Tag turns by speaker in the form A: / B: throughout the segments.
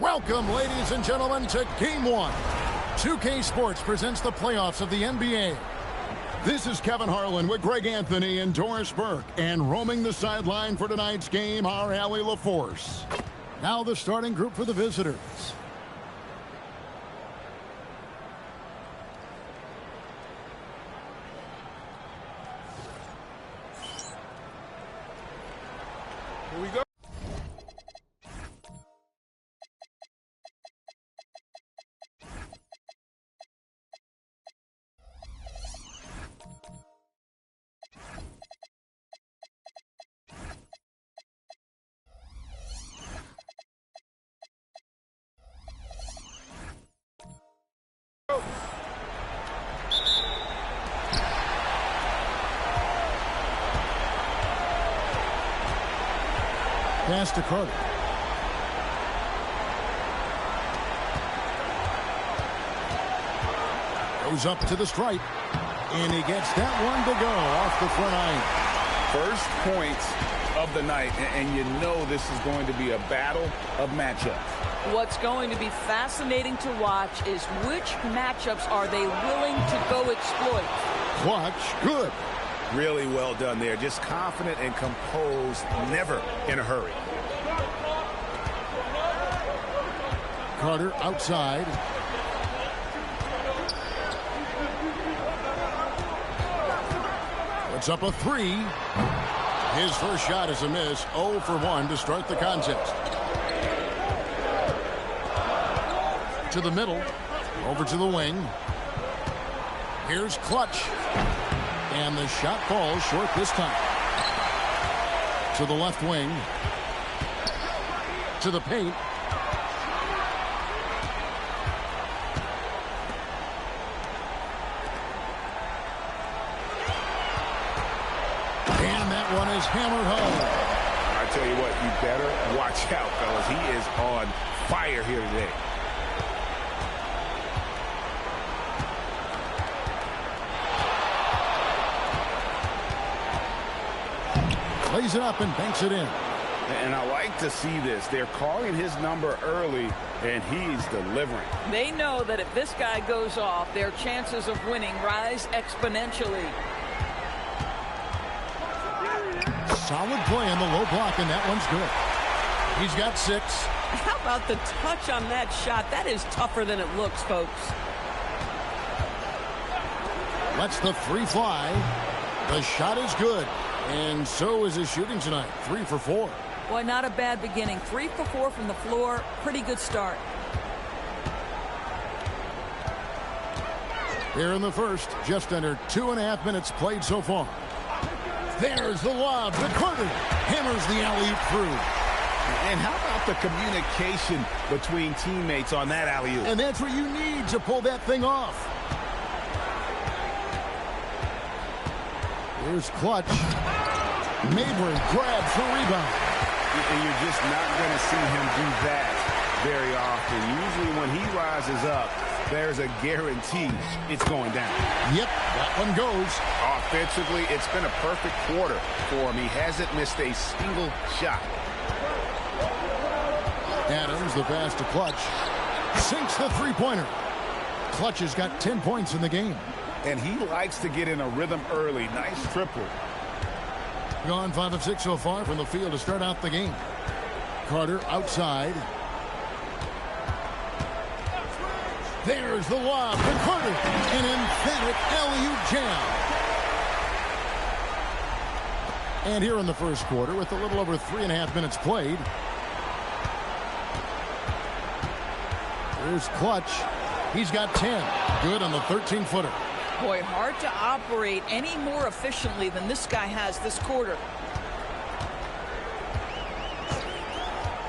A: Welcome, ladies and gentlemen, to Game 1. 2K Sports presents the playoffs of the NBA. This is Kevin Harlan with Greg Anthony and Doris Burke. And roaming the sideline for tonight's game, our Allie LaForce. Now the starting group for the visitors.
B: Here we go.
A: Pass to Carter. Goes up to the stripe. And he gets that one to go off the front iron.
B: First points of the night, and you know this is going to be a battle of matchups.
C: What's going to be fascinating to watch is which matchups are they willing to go exploit.
A: Clutch, good.
B: Really well done there. Just confident and composed, never in a hurry.
A: Carter outside. Puts up a three. His first shot is a miss. 0 for 1 to start the contest. To the middle. Over to the wing. Here's Clutch. And the shot falls short this time. To the left wing. To the paint. And that one is hammered home.
B: I tell you what, you better watch out, fellas. He is on fire here today.
A: Lays it up and banks it in.
B: And I like to see this. They're calling his number early, and he's delivering.
C: They know that if this guy goes off, their chances of winning rise exponentially.
A: Solid play on the low block, and that one's good. He's got 6.
C: How about the touch on that shot? That is tougher than it looks, folks.
A: Lets the three fly. The shot is good. And so is his shooting tonight. 3 for 4.
C: Boy, not a bad beginning. 3 for 4 from the floor. Pretty good start.
A: Here in the first, just under 2.5 minutes played so far. There's the lob to Carter. Hammers the alley-oop through.
B: And how about the communication between teammates on that alley-oop?
A: And that's what you need to pull that thing off. Here's Clutch. Mabry grabs the rebound.
B: And you're just not going to see him do that very often. Usually when he rises up, there's a guarantee it's going down.
A: Yep, that one goes.
B: Offensively, it's been a perfect quarter for him. He hasn't missed a single shot.
A: Adams, the pass to Clutch. Sinks the three-pointer. Clutch has got 10 points in the game.
B: And he likes to get in a rhythm early. Nice triple.
A: Gone 5 of 6 so far from the field to start out the game. Carter outside. There's the lob to Carter. An emphatic alley-oop jam. And here in the first quarter, with a little over 3.5 minutes played. Here's Clutch. He's got 10. Good on the 13-footer.
C: Boy, hard to operate any more efficiently than this guy has this quarter.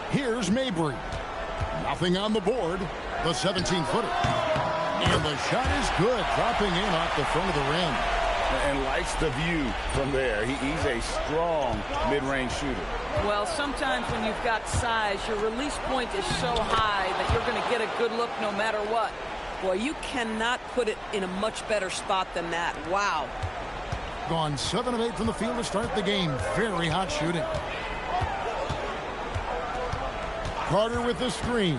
A: Here's Mabry. Nothing on the board. The 17-footer. And the shot is good. Dropping in off the front of the rim.
B: And likes the view from there. He's a strong mid-range shooter.
C: Well, sometimes when you've got size, your release point is so high that you're going to get a good look no matter what. Boy, you cannot put it in a much better spot than that. Wow.
A: Gone 7 of 8 from the field to start the game. Very hot shooting. Carter with the screen.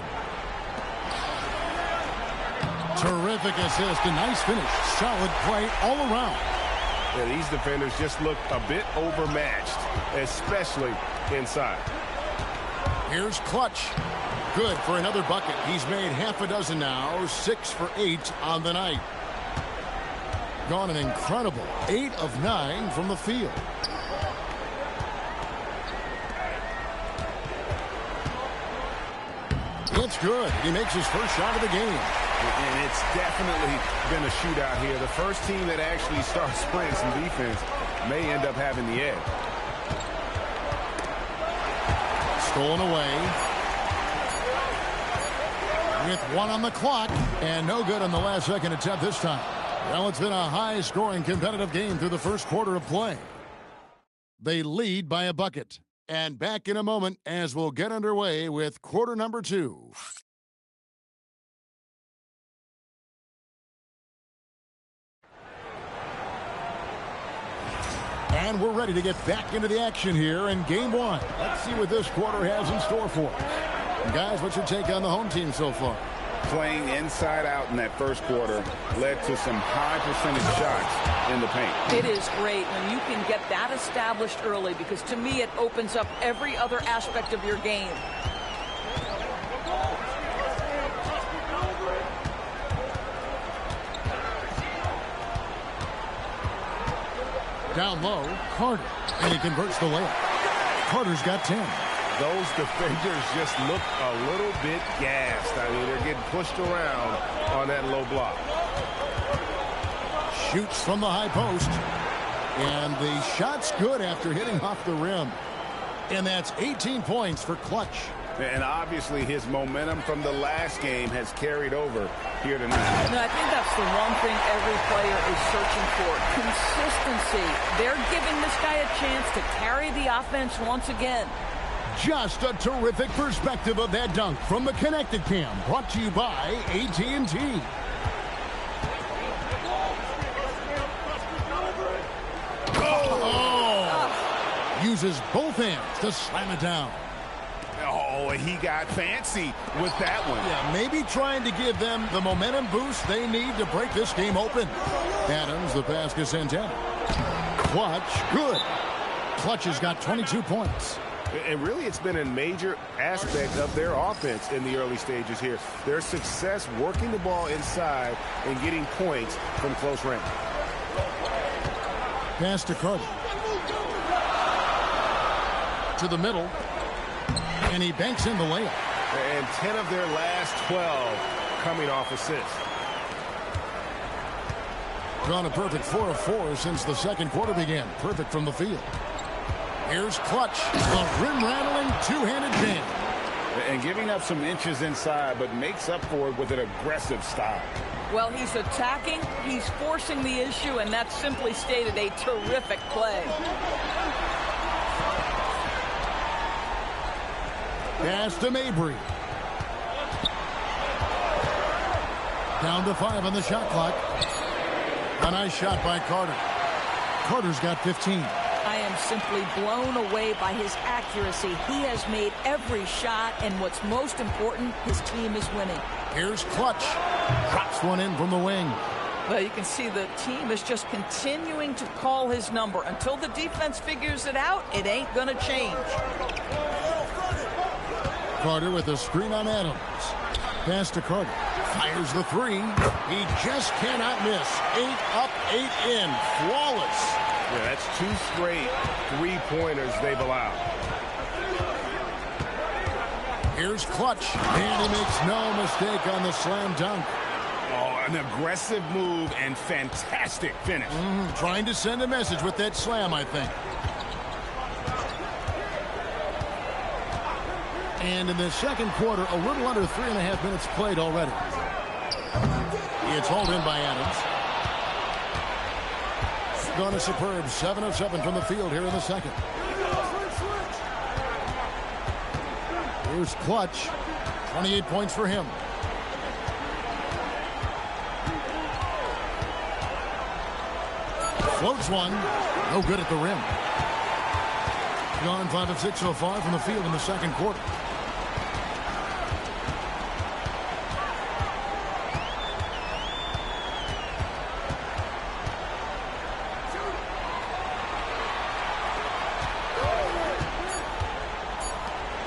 A: Terrific assist. A nice finish. Solid play all around.
B: Yeah, these defenders just look a bit overmatched, especially inside.
A: Here's Clutch. Good for another bucket. He's made half a dozen now. 6 for 8 on the night. Gone an incredible 8 of 9 from the field. It's good. He makes his first shot of the game.
B: And it's definitely been a shootout here. The first team that actually starts playing some defense may end up having the edge.
A: Stolen away. With 1 on the clock. And no good on the last second attempt this time. Well, it's been a high-scoring competitive game through the first quarter of play. They lead by a bucket. And back in a moment as we'll get underway with quarter number 2. And we're ready to get back into the action here in game 1. Let's see what this quarter has in store for us. Guys, what's your take on the home team so far?
B: Playing inside out in that first quarter led to some high percentage shots in the paint.
C: It is great when you can get that established early, because to me it opens up every other aspect of your game.
A: Down low, Carter, and he converts the layup. Carter's got 10.
B: Those defenders just look a little bit gassed. I mean, they're getting pushed around on that low block.
A: Shoots from the high post. And the shot's good after hitting off the rim. And that's 18 points for Clutch.
B: And obviously his momentum from the last game has carried over here tonight.
C: No, I think that's the one thing every player is searching for. Consistency. They're giving this guy a chance to carry the offense once again.
A: Just a terrific perspective of that dunk from the Connected Cam, brought to you by AT&T. Oh! Uses both hands to slam it down.
B: Oh, he got fancy with that one.
A: Yeah, maybe trying to give them the momentum boost they need to break this game open. Adams, the pass to Santana. Clutch, good. Clutch has got 22 points.
B: And really, it's been a major aspect of their offense in the early stages here. Their success working the ball inside and getting points from close range.
A: Pass to Carter. To the middle. And he banks in the layup.
B: And 10 of their last 12 coming off assists.
A: Gone a perfect 4 of 4 since the second quarter began. Perfect from the field. Here's Clutch, a rim-rattling two-handed jam.
B: And giving up some inches inside, but makes up for it with an aggressive style.
C: Well, he's attacking, he's forcing the issue, and that's simply stated a terrific play.
A: Pass to Mabry. Down to 5 on the shot clock. A nice shot by Carter. Carter's got 15.
C: I am simply blown away by his accuracy. He has made every shot, and what's most important, his team is winning.
A: Here's Clutch. Drops one in from the wing.
C: Well, you can see the team is just continuing to call his number. Until the defense figures it out, it ain't going to change.
A: Carter with a screen on Adams. Pass to Carter. Fires the 3. He just cannot miss. 8 up, 8 in. Flawless.
B: Yeah, that's 2 straight three-pointers they've allowed.
A: Here's Clutch. And he makes no mistake on the slam dunk.
B: Oh, an aggressive move and fantastic finish.
A: Trying to send a message with that slam, I think. And in the second quarter, a little under 3.5 minutes played already. It's hauled in by Adams. Gone a superb 7 of 7 from the field here in the second. Here's Clutch. 28 points for him. Floats one. No good at the rim. Gone 5 of 6 so far from the field in the second quarter.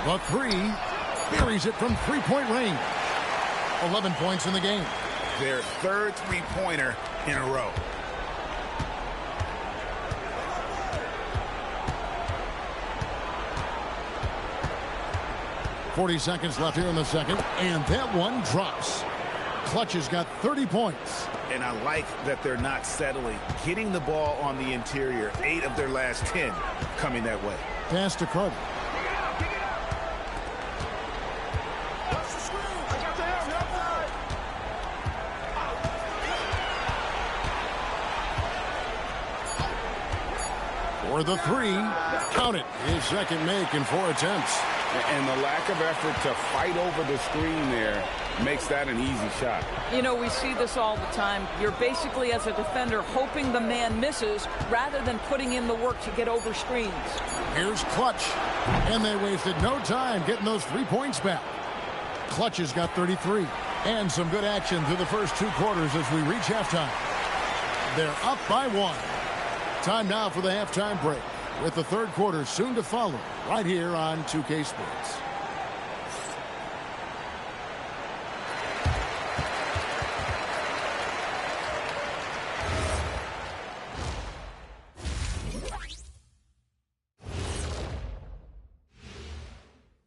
A: The three. Buries it from three-point range. 11 points in the game.
D: Their third three-pointer in a row.
A: .40 seconds left here in the second, and that one drops. Clutch has got 30 points.
D: And I like that they're not settling. Getting the ball on the interior, 8 of their last 10 coming that way.
A: Pass to Carter. For the three, count it. His second make in 4 attempts.
B: And the lack of effort to fight over the screen there makes that an easy shot.
C: You know, we see this all the time. You're basically, as a defender, hoping the man misses rather than putting in the work to get over screens.
A: Here's Clutch. And they wasted no time getting those 3 points back. Clutch has got 33. And some good action through the first 2 quarters as we reach halftime. They're up by 1. Time now for the halftime break, with the third quarter soon to follow, right here on 2K Sports.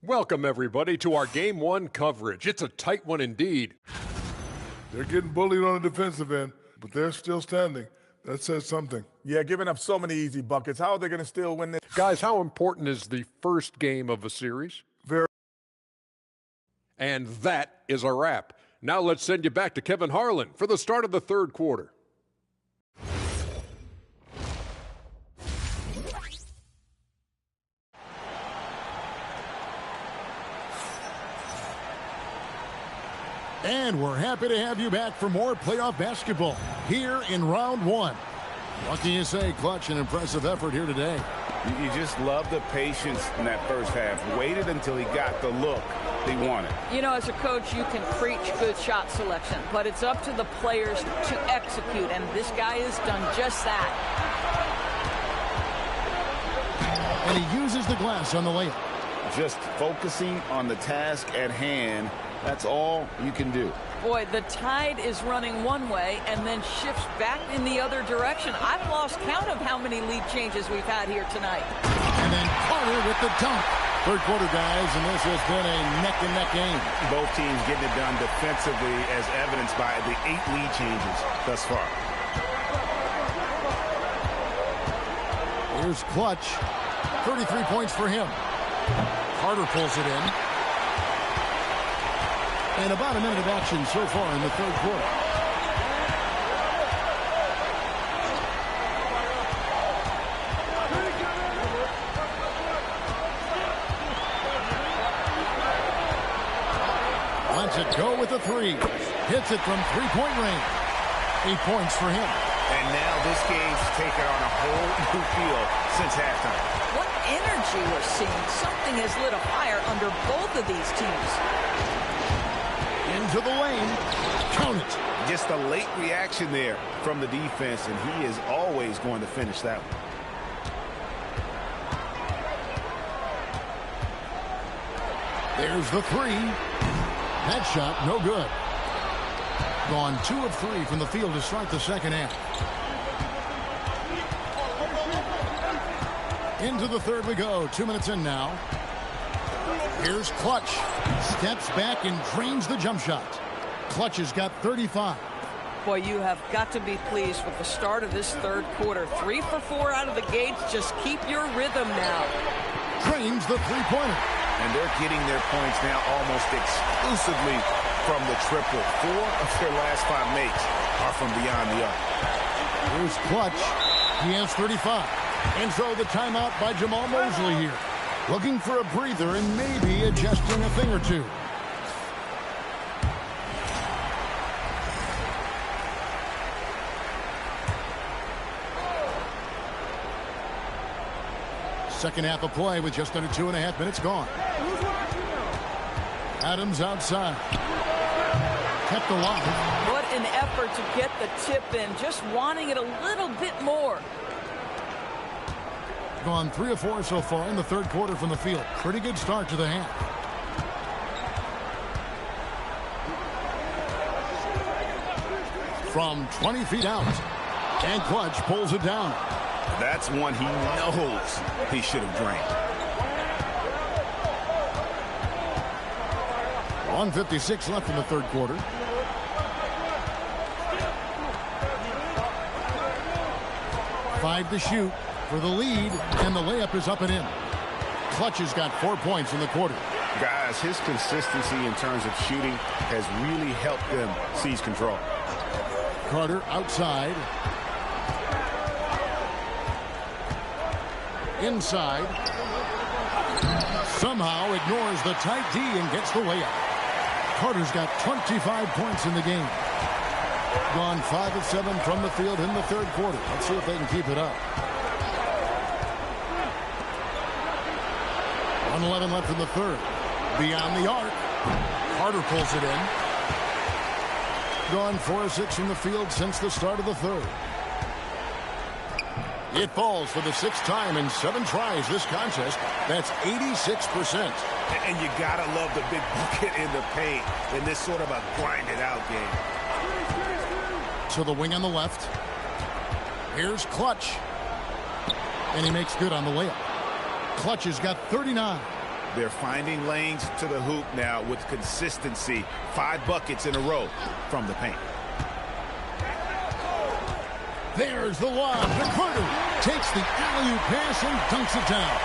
E: Welcome, everybody, to our Game 1 coverage. It's a tight one indeed.
F: They're getting bullied on the defensive end, but they're still standing. That says something.
G: Yeah, giving up so many easy buckets. How are they going to still win this?
E: Guys, how important is the first game of a series?
F: Very.
E: And that is a wrap. Now let's send you back to Kevin Harlan for the start of the third quarter.
A: And we're happy to have you back for more playoff basketball here in round 1. What can you say, Clutch? An impressive effort here today.
B: You just love the patience in that first half. Waited until he got the look he wanted.
C: You know, as a coach, you can preach good shot selection, but it's up to the players to execute, and this guy has done just that.
A: And he uses the glass on the layup.
B: Just focusing on the task at hand. That's all you can do.
C: Boy, the tide is running one way and then shifts back in the other direction. I've lost count of how many lead changes we've had here tonight.
A: And then Carter with the dunk. Third quarter, guys, and this has been a neck-and-neck game.
B: Both teams getting it done defensively, as evidenced by the 8 lead changes thus far.
A: Here's Clutch. 33 points for him. Carter pulls it in. And about a minute of action so far in the third quarter. Lets it go with a 3. Hits it from three-point range. 8 points for him.
D: And now this game's taken on a whole new feel since halftime.
C: What energy we're seeing. Something has lit a fire under both of these teams.
A: Into the lane. Count it.
B: Just a late reaction there from the defense, and he is always going to finish that one.
A: There's the 3. That shot, no good. Gone 2 of 3 from the field to start the second half. Into the third we go. 2 minutes in now. Here's Clutch. Steps back and drains the jump shot. Clutch has got 35.
C: Boy, you have got to be pleased with the start of this third quarter. 3 for 4 out of the gates. Just keep your rhythm now.
A: Drains the three-pointer.
D: And they're getting their points now almost exclusively from the triple. 4 of their last 5 makes are from beyond the arc.
A: Here's Clutch. He has 35. And so the timeout by Jamal Mosley here. Looking for a breather and maybe adjusting a thing or two. Second half of play with just under 2.5 minutes gone. Adams outside. Kept alive.
C: What an effort to get the tip in. Just wanting it a little bit more.
A: Gone 3 of 4 so far in the third quarter from the field. Pretty good start to the half. From 20 feet out. And Clutch pulls it down.
D: That's one he knows he should have drained.
A: 1:56 left in the third quarter. Five to shoot for the lead, and the layup is up and in. Clutch has got 4 points in the quarter.
B: Guys, his consistency in terms of shooting has really helped them seize control.
A: Carter outside. Inside. Somehow ignores the tight D and gets the layup. Carter's got 25 points in the game. Gone 5 of 7 from the field in the third quarter. Let's see if they can keep it up. 1:11 left in the third. Beyond the arc. Carter pulls it in. Gone 4 of 6 from the field since the start of the third. It falls for the 6th time in 7 tries this contest. That's 86%.
B: And you gotta love the big bucket in the paint in this sort of a grinded out game.
A: To the wing on the left. Here's Clutch. And he makes good on the layup. Clutch has got 39.
D: They're finding lanes to the hoop now with consistency. 5 buckets in a row from the paint.
A: There's the lob to Carter. Takes the alley-oop pass and dunks it down.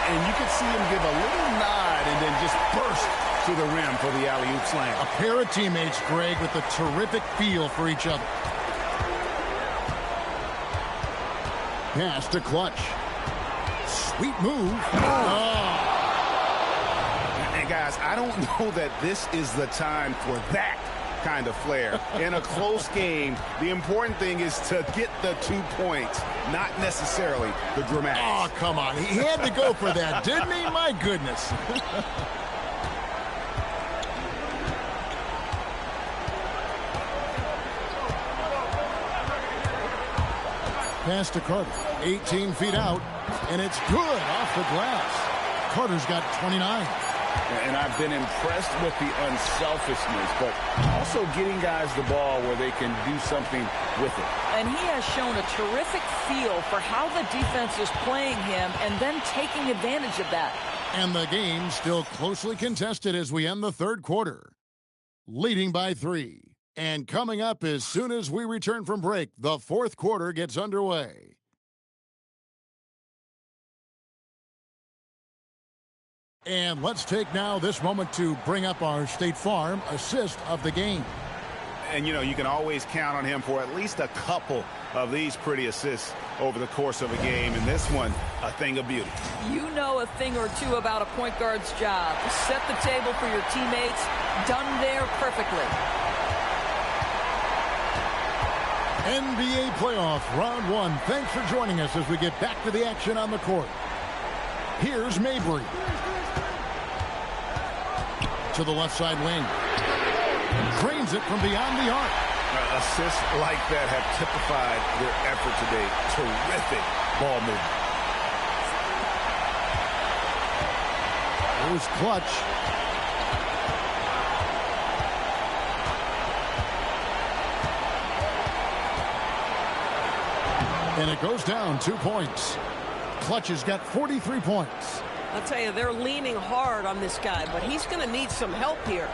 D: And you can see him give a little nod and then just burst to the rim for the alley-oop slam.
A: A pair of teammates, Greg, with a terrific feel for each other. Pass to Clutch. Sweet move. Oh.
D: And guys, I don't know that this is the time for that kind of flair. In a close game, the important thing is to get the 2 points, not necessarily the dramatics.
A: Oh, come on. He had to go for that, didn't he? My goodness. Pass to Carter. 18 feet out, and it's good off the glass. Carter's got 29.
D: And I've been impressed with the unselfishness, but also getting guys the ball where they can do something with it.
C: And he has shown a terrific feel for how the defense is playing him and then taking advantage of that.
A: And the game still closely contested as we end the third quarter. Leading by 3. And coming up as soon as we return from break, the fourth quarter gets underway. And let's take now this moment to bring up our State Farm assist of the game.
B: And, you know, you can always count on him for at least a couple of these pretty assists over the course of a game. And this one, a thing of beauty.
C: You know a thing or two about a point guard's job. Set the table for your teammates. Done there perfectly.
A: NBA playoff round 1. Thanks for joining us as we get back to the action on the court. Here's Mabry. To the left side wing. Drains it from beyond the arc.
B: Assists like that have typified their effort today. Terrific ball movement.
A: Here's Clutch. And it goes down 2 points. Clutch has got 43 points.
C: I'll tell you, they're leaning hard on this guy, but he's going to need some help here.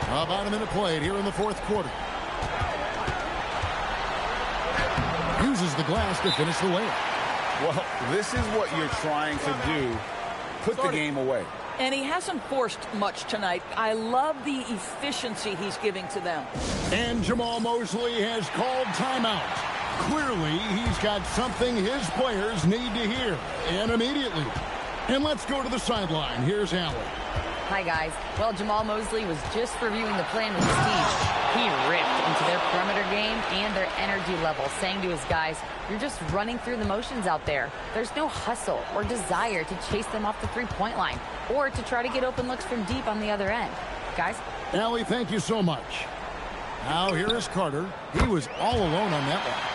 A: About a minute played here in the fourth quarter. Uses the glass to finish the layup.
D: Well, this is what you're trying to do. Put the game away.
C: And he hasn't forced much tonight. I love the efficiency he's giving to them.
A: And Jamal Mosley has called timeout. Clearly, he's got something his players need to hear, and immediately. And let's go to the sideline. Here's Allen.
H: Hi, guys. Well, Jamal Mosley was just reviewing the plan with his team. He ripped into their perimeter game and their energy level, saying to his guys, you're just running through the motions out there. There's no hustle or desire to chase them off the three-point line or to try to get open looks from deep on the other end. Guys?
A: Allie, thank you so much. Now here is Carter. He was all alone on that one.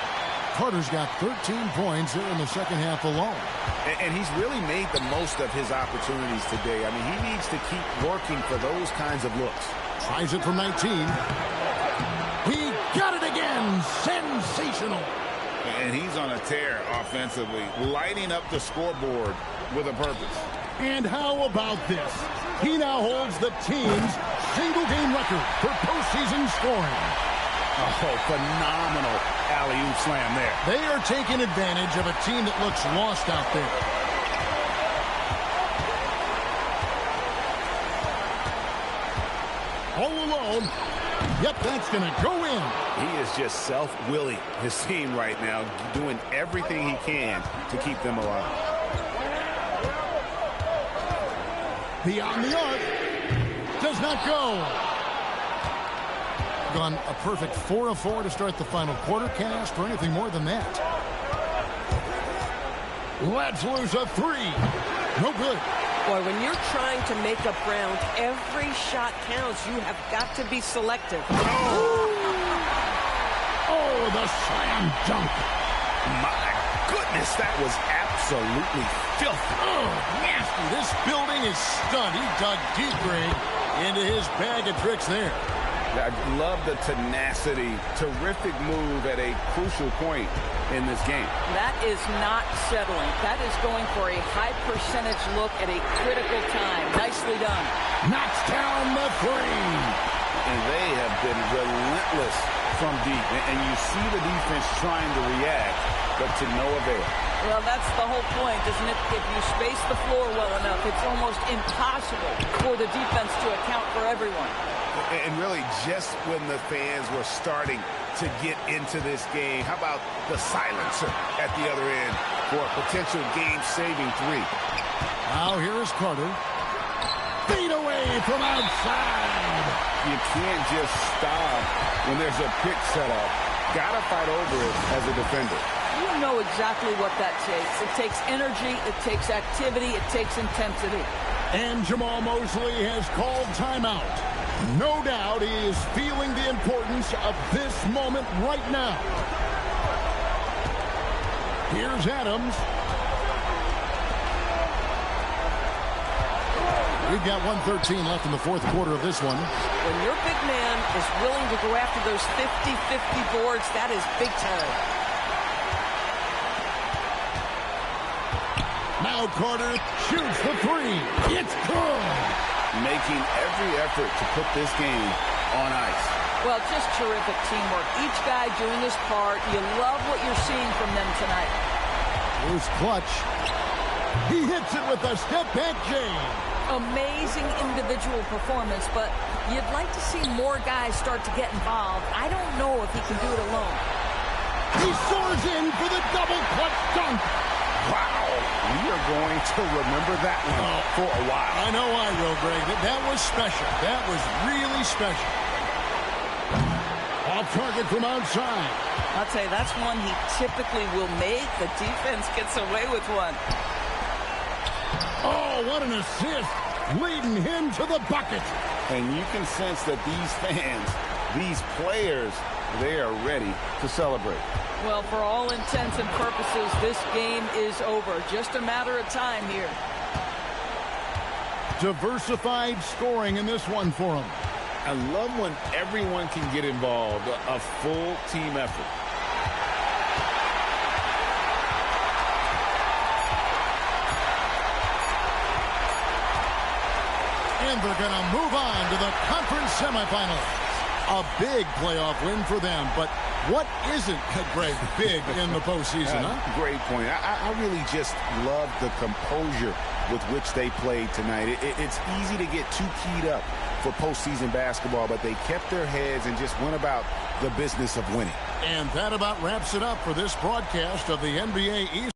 A: Carter's got 13 points here in the second half alone.
D: And he's really made the most of his opportunities today. I mean, he needs to keep working for those kinds of looks.
A: Tries it from 19. He got it again. Sensational.
D: And he's on a tear offensively, lighting up the scoreboard with a purpose.
A: And how about this? He now holds the team's single-game record for postseason scoring.
D: Oh, phenomenal alley-oop slam there.
A: They are taking advantage of a team that looks lost out there. All alone. Yep, that's going to go in.
D: He is just self-willing his team right now, doing everything he can to keep them alive.
A: Beyond the arc. Does not go. Gone a perfect 4 of 4 to start the final quarter. Can't ask for anything more than that. Let's lose a 3. No good.
C: Boy, when you're trying to make up ground, every shot counts. You have got to be selective.
A: Oh, the slam dunk.
D: My goodness, that was absolutely filthy.
A: Oh, nasty. This building is stunned. He dug deep, Greg, into his bag of tricks there.
D: I love the tenacity. Terrific move at a crucial point in this game.
C: That is not settling. That is going for a high percentage look at a critical time. Nicely done.
A: Knocks down the 3.
D: And they have been relentless from deep. And you see the defense trying to react, but to no avail.
C: Well, that's the whole point, isn't it? If you space the floor well enough, it's almost impossible for the defense to account for everyone.
D: And really, just when the fans were starting to get into this game, how about the silencer at the other end for a potential game-saving 3?
A: Now here is Carter. Fade away from outside.
D: You can't just stop when there's a pick set up. Got to fight over it as a defender.
C: You know exactly what that takes. It takes energy, it takes activity, it takes intensity.
A: And Jamal Mosley has called timeout. No doubt he is feeling the importance of this moment right now. Here's Adams. We've got 1:13 left in the fourth quarter of this one.
C: When your big man is willing to go after those 50-50 boards, that is big time.
A: Now Carter shoots the 3. It's good.
D: Making every effort to put this game on ice.
C: Well, just terrific teamwork. Each guy doing his part. You love what you're seeing from them tonight.
A: Here's Clutch. He hits it with a step-back jam.
C: Amazing individual performance, but you'd like to see more guys start to get involved. I don't know if he can do it alone.
A: He soars in for the double clutch dunk.
D: Wow, we are going to remember that one for a while.
A: I know I will, Greg. That was special. That was really special. Off target from outside.
C: I'll tell you, that's one he typically will make. The defense gets away with one.
A: Oh, what an assist. Leading him to the bucket.
D: And you can sense that these fans, these players, they are ready to celebrate.
C: Well, for all intents and purposes, this game is over. Just a matter of time here.
A: Diversified scoring in this one for him.
D: I love when everyone can get involved, a full team effort.
A: And they're going to move on to the conference semifinals. A big playoff win for them, but what isn't, Greg, big in the postseason, huh?
D: Great point. I really just love the composure with which they played tonight. It's easy to get too keyed up for postseason basketball, but they kept their heads and just went about the business of winning.
A: And that about wraps it up for this broadcast of the NBA East.